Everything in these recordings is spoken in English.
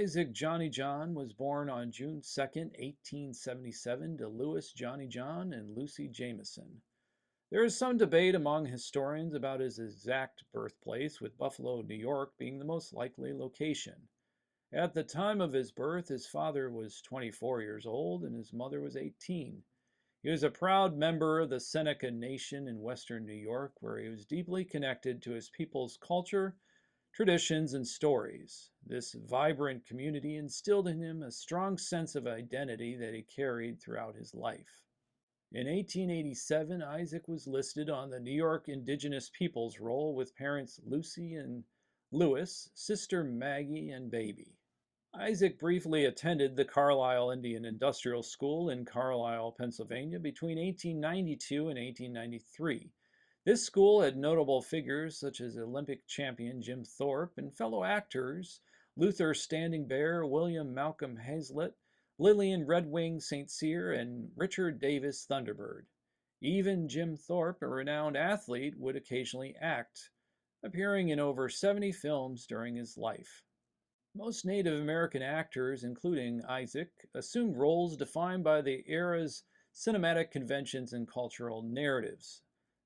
Isaac Johnny John was born on June 2nd, 1877, to Louis Johnny John and Lucy Jameson. There is some debate among historians about his exact birthplace, with Buffalo, New York being the most likely location. At the time of his birth, his father was 24 years old and his mother was 18. He was a proud member of the Seneca Nation in western New York, where he was deeply connected to his people's culture, traditions, and stories. This vibrant community instilled in him a strong sense of identity that he carried throughout his life. In 1887, Isaac was listed on the New York Indigenous Peoples Roll with parents Lucy and Louis, sister Maggie, and baby. Isaac briefly attended the Carlisle Indian Industrial School in Carlisle, Pennsylvania between 1892 and 1893. This school had notable figures such as Olympic champion Jim Thorpe and fellow actors Luther Standing Bear, William Malcolm Hazlitt, Lillian Redwing St. Cyr, and Richard Davis Thunderbird. Even Jim Thorpe, a renowned athlete, would occasionally act, appearing in over 70 films during his life. Most Native American actors, including Isaac, assumed roles defined by the era's cinematic conventions and cultural narratives.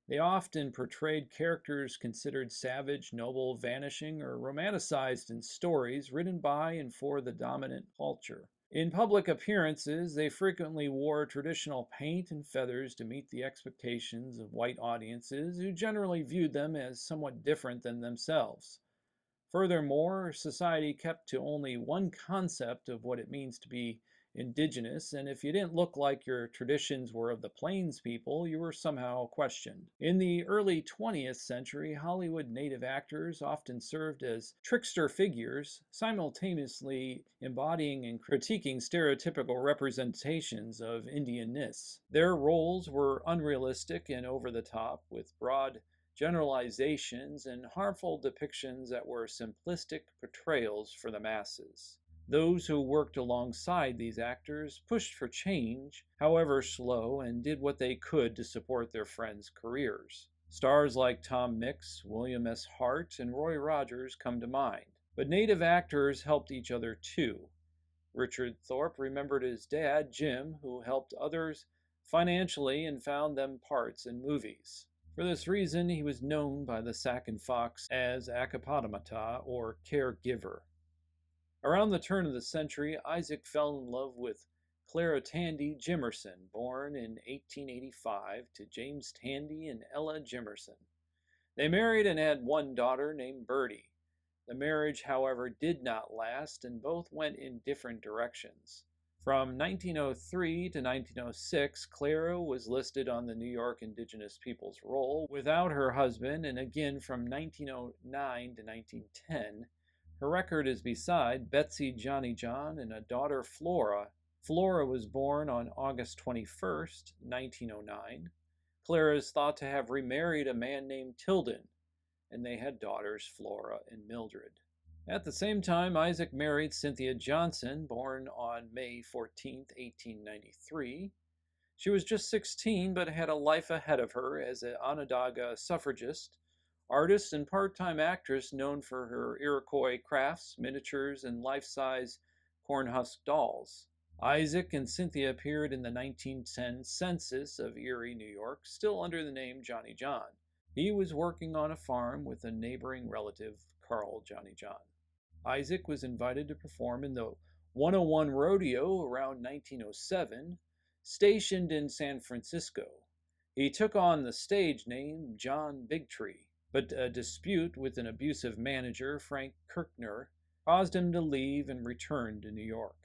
They often portrayed characters considered savage, noble, vanishing, or romanticized in stories written by and for the dominant culture. In public appearances, they frequently wore traditional paint and feathers to meet the expectations of white audiences, who generally viewed them as somewhat different than themselves. Furthermore, society kept to only one concept of what it means to be indigenous, and if you didn't look like your traditions were of the Plains people, you were somehow questioned. In the early 20th century, Hollywood native actors often served as trickster figures, simultaneously embodying and critiquing stereotypical representations of Indianness. Their roles were unrealistic and over the top, with broad generalizations and harmful depictions that were simplistic portrayals for the masses. Those who worked alongside these actors pushed for change, however slow, and did what they could to support their friends' careers. Stars like Tom Mix, William S. Hart, and Roy Rogers come to mind. But native actors helped each other too. Richard Thorpe remembered his dad, Jim, who helped others financially and found them parts in movies. For this reason, he was known by the Sac and Fox as Akapatamata, or caregiver. Around the turn of the century, Isaac fell in love with Clara Tandy Jimerson, born in 1885 to James Tandy and Ella Jimerson. They married and had one daughter named Bertie. The marriage, however, did not last, and both went in different directions. From 1903 to 1906, Clara was listed on the New York Indigenous Peoples Roll without her husband, and again from 1909 to 1910. Her record is beside Betsy Johnny John and a daughter Flora. Flora was born on August 21st, 1909. Clara is thought to have remarried a man named Tilden, and they had daughters Flora and Mildred. At the same time, Isaac married Cynthia Johnson, born on May 14, 1893. She was just 16, but had a life ahead of her as an Onondaga suffragist, artist, and part-time actress known for her Iroquois crafts, miniatures, and life-size cornhusk dolls. Isaac and Cynthia appeared in the 1910 census of Erie, New York, still under the name Johnny John. He was working on a farm with a neighboring relative, Carl Johnny John. Isaac was invited to perform in the 101 Rodeo around 1907, stationed in San Francisco. He took on the stage name John Bigtree, but a dispute with an abusive manager, Frank Kirkner, caused him to leave and return to New York.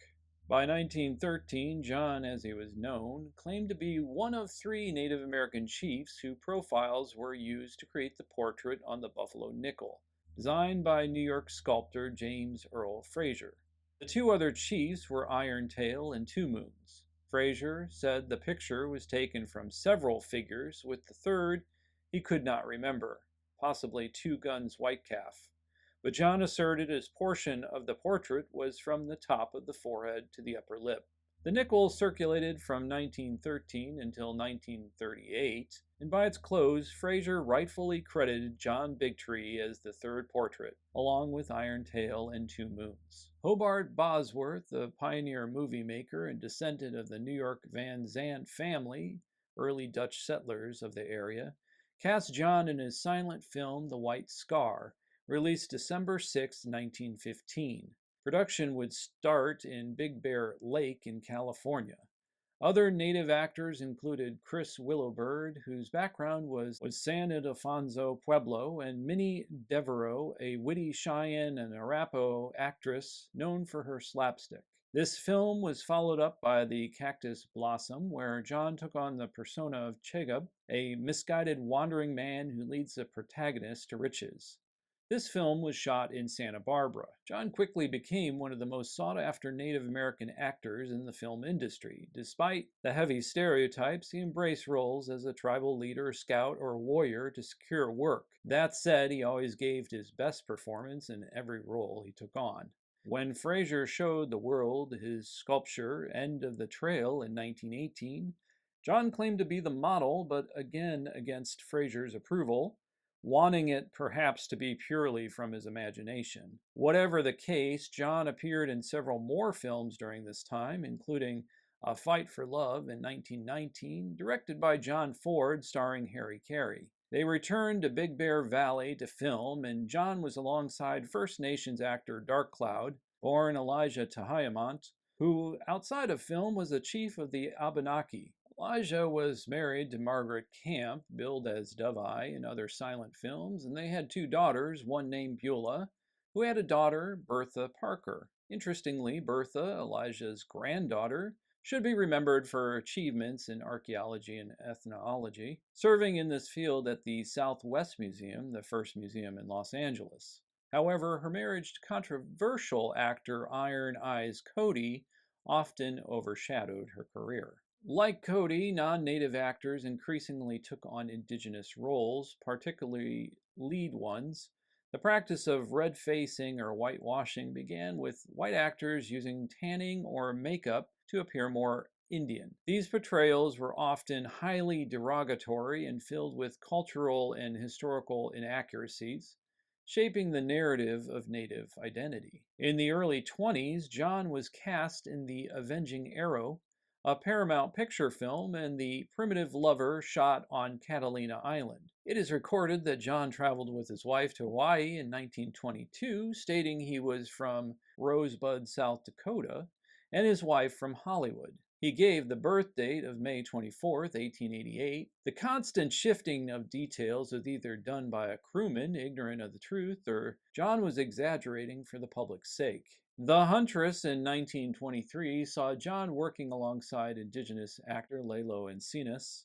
By 1913, John, as he was known, claimed to be one of 3 Native American chiefs whose profiles were used to create the portrait on the Buffalo nickel, designed by New York sculptor James Earl Fraser. The 2 other chiefs were Iron Tail and Two Moons. Fraser said the picture was taken from several figures, with the third he could not remember, possibly Two Guns Whitecalf. But John asserted his portion of the portrait was from the top of the forehead to the upper lip. The nickel circulated from 1913 until 1938. and by its close, Fraser rightfully credited John Bigtree as the third portrait, along with Iron Tail and Two Moons. Hobart Bosworth, a pioneer movie maker and descendant of the New York Van Zandt family, early Dutch settlers of the area, cast John in his silent film The White Scar, released December 6, 1915. Production would start in Big Bear Lake in California. Other native actors included Chris Willowbird, whose background was San Ildefonso Pueblo, and Minnie Devereaux, a witty Cheyenne and Arapaho actress known for her slapstick. This film was followed up by The Cactus Blossom, where John took on the persona of Chegub, a misguided wandering man who leads the protagonist to riches. This film was shot in Santa Barbara. John quickly became one of the most sought-after Native American actors in the film industry. Despite the heavy stereotypes, he embraced roles as a tribal leader, scout, or warrior to secure work. That said, he always gave his best performance in every role he took on. When Fraser showed the world his sculpture End of the Trail in 1918, John claimed to be the model, but again against Fraser's approval, wanting it perhaps to be purely from his imagination. Whatever the case, John appeared in several more films during this time, including A Fight for Love in 1919, directed by John Ford, starring Harry Carey. They returned to Big Bear Valley to film, and John was alongside First Nations actor Dark Cloud, born Elijah Tahiamont, who, outside of film, was a chief of the Abenaki. Elijah was married to Margaret Camp, billed as Dove-Eye in other silent films, and they had two daughters, one named Beulah, who had a daughter, Bertha Parker. Interestingly, Bertha, Elijah's granddaughter, should be remembered for her achievements in archaeology and ethnology, serving in this field at the Southwest Museum, the first museum in Los Angeles. However, her marriage to controversial actor Iron Eyes Cody often overshadowed her career. Like Cody, non-native actors increasingly took on indigenous roles, particularly lead ones. The practice of red facing or whitewashing began with white actors using tanning or makeup to appear more Indian. These portrayals were often highly derogatory and filled with cultural and historical inaccuracies, shaping the narrative of Native identity. In the early 20s, John was cast in The Avenging Arrow, a Paramount Picture film, and The Primitive Lover shot on Catalina Island. It is recorded that John traveled with his wife to Hawaii in 1922, stating he was from Rosebud, South Dakota, and his wife from Hollywood. He gave the birth date of May 24, 1888. The constant shifting of details was either done by a crewman ignorant of the truth, or John was exaggerating for the public's sake. The Huntress in 1923 saw John working alongside Indigenous actor Lalo Encinas.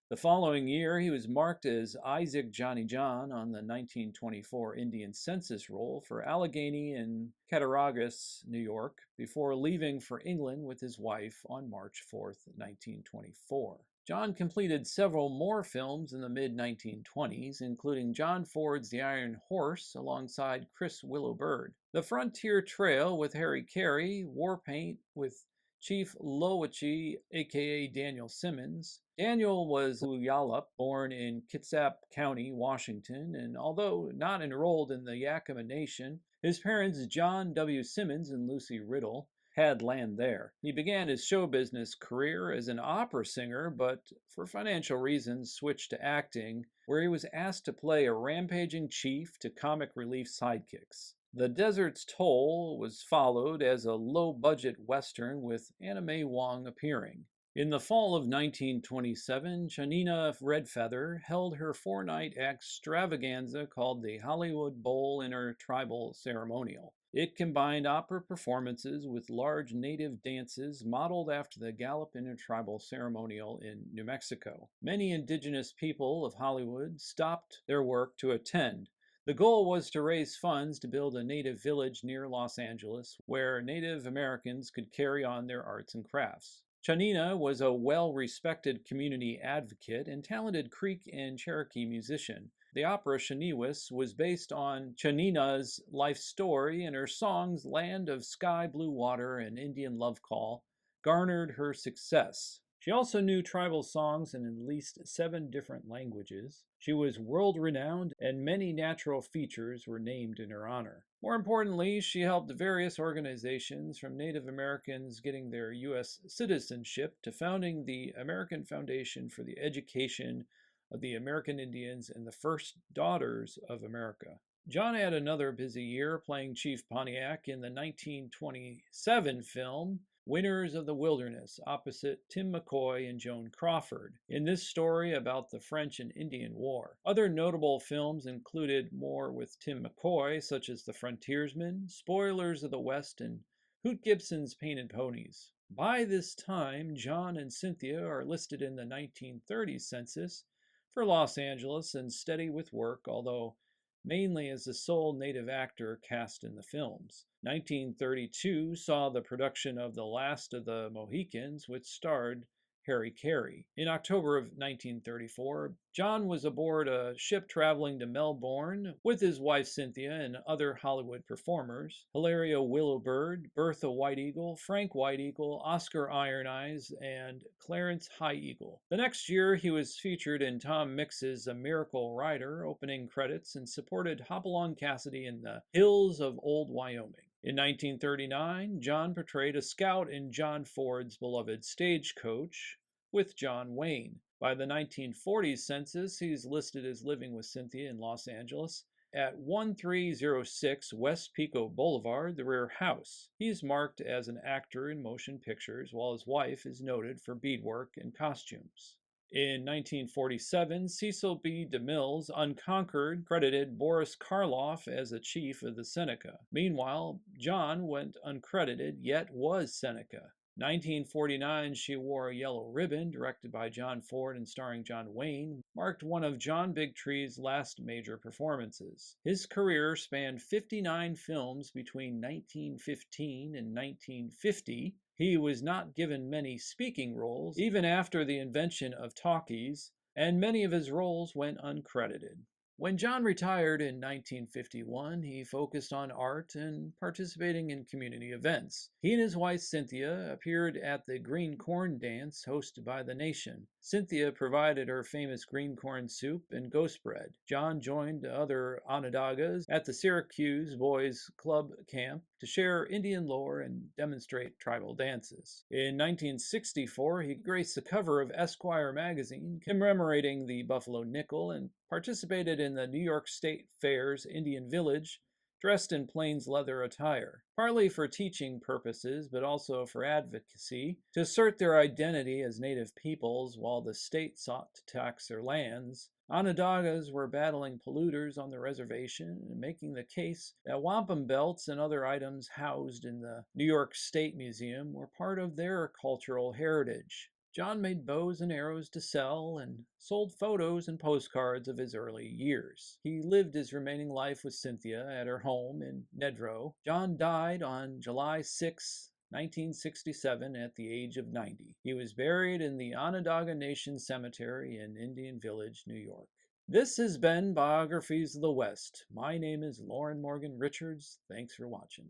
The following year, he was marked as Isaac Johnny John on the 1924 Indian Census roll for Allegheny and Cattaraugus, New York, before leaving for England with his wife on March 4, 1924. John completed several more films in the mid-1920s, including John Ford's The Iron Horse alongside Chris Willowbird, The Frontier Trail with Harry Carey, Warpaint with Chief Lowachi, aka Daniel Simmons. Daniel was Puyallup, born in Kitsap County, Washington, and although not enrolled in the Yakima Nation, his parents, John W. Simmons and Lucy Riddle, had land there. He began his show business career as an opera singer, but for financial reasons switched to acting, where he was asked to play a rampaging chief to comic relief sidekicks. The Desert's Toll was followed as a low-budget western with Anna May Wong appearing. In the fall of 1927, Chanina Redfeather held her four-night extravaganza called the Hollywood Bowl Intertribal Ceremonial. It combined opera performances with large native dances modeled after the Gallup Intertribal Ceremonial in New Mexico. Many indigenous people of Hollywood stopped their work to attend. The goal was to raise funds to build a native village near Los Angeles where Native Americans could carry on their arts and crafts. Chanina was a well-respected community advocate and talented Creek and Cherokee musician. The opera Chaniwis was based on Chanina's life story, and her songs Land of Sky Blue Water and Indian Love Call garnered her success. She also knew tribal songs in at least 7 different languages. She was world renowned, and many natural features were named in her honor. More importantly, she helped various organizations, from Native Americans getting their U.S. citizenship to founding the American Foundation for the Education of the American Indians and the First Daughters of America. John had another busy year playing Chief Pontiac in the 1927 film Winners of the Wilderness, opposite Tim McCoy and Joan Crawford, in this story about the French and Indian War. Other notable films included more with Tim McCoy, such as The Frontiersman, Spoilers of the West, and Hoot Gibson's Painted Ponies. By this time, John and Cynthia are listed in the 1930 census for Los Angeles and steady with work, although mainly as the sole native actor cast in the films. 1932 saw the production of The Last of the Mohicans, which starred Harry Carey. In October of 1934, John was aboard a ship traveling to Melbourne with his wife Cynthia and other Hollywood performers: Hilario Willowbird, Bertha White Eagle, Frank White Eagle, Oscar Iron Eyes, and Clarence High Eagle. The next year, he was featured in Tom Mix's A Miracle Rider opening credits and supported Hopalong Cassidy in The Hills of Old Wyoming. In 1939, John portrayed a scout in John Ford's beloved Stagecoach with John Wayne. By the 1940s census, he's listed as living with Cynthia in Los Angeles at 1306 West Pico Boulevard, the rear house. He's marked as an actor in motion pictures, while his wife is noted for beadwork and costumes. In 1947, Cecil B. DeMille's Unconquered credited Boris Karloff as a chief of the Seneca. Meanwhile, John went uncredited, yet was Seneca. 1949, She Wore a Yellow Ribbon, directed by John Ford and starring John Wayne, marked one of John Bigtree's last major performances. His career spanned 59 films between 1915 and 1950. He was not given many speaking roles, even after the invention of talkies, and many of his roles went uncredited. When John retired in 1951, he focused on art and participating in community events. He and his wife Cynthia appeared at the Green Corn Dance hosted by the Nation. Cynthia provided her famous green corn soup and ghost bread. John joined other Onondagas at the Syracuse Boys Club camp to share Indian lore and demonstrate tribal dances. In 1964, he graced the cover of Esquire magazine commemorating the Buffalo Nickel and participated in the New York State Fair's Indian Village, dressed in Plains leather attire, partly for teaching purposes but also for advocacy, to assert their identity as native peoples while the state sought to tax their lands. Onondagas were battling polluters on the reservation and making the case that wampum belts and other items housed in the New York State Museum were part of their cultural heritage. John made bows and arrows to sell and sold photos and postcards of his early years. He lived his remaining life with Cynthia at her home in Nedrow. John died on July 6, 1967, at the age of 90. He was buried in the Onondaga Nation Cemetery in Indian Village, New York. This has been Biographies of the West. My name is Lorin Morgan-Richards. Thanks for watching.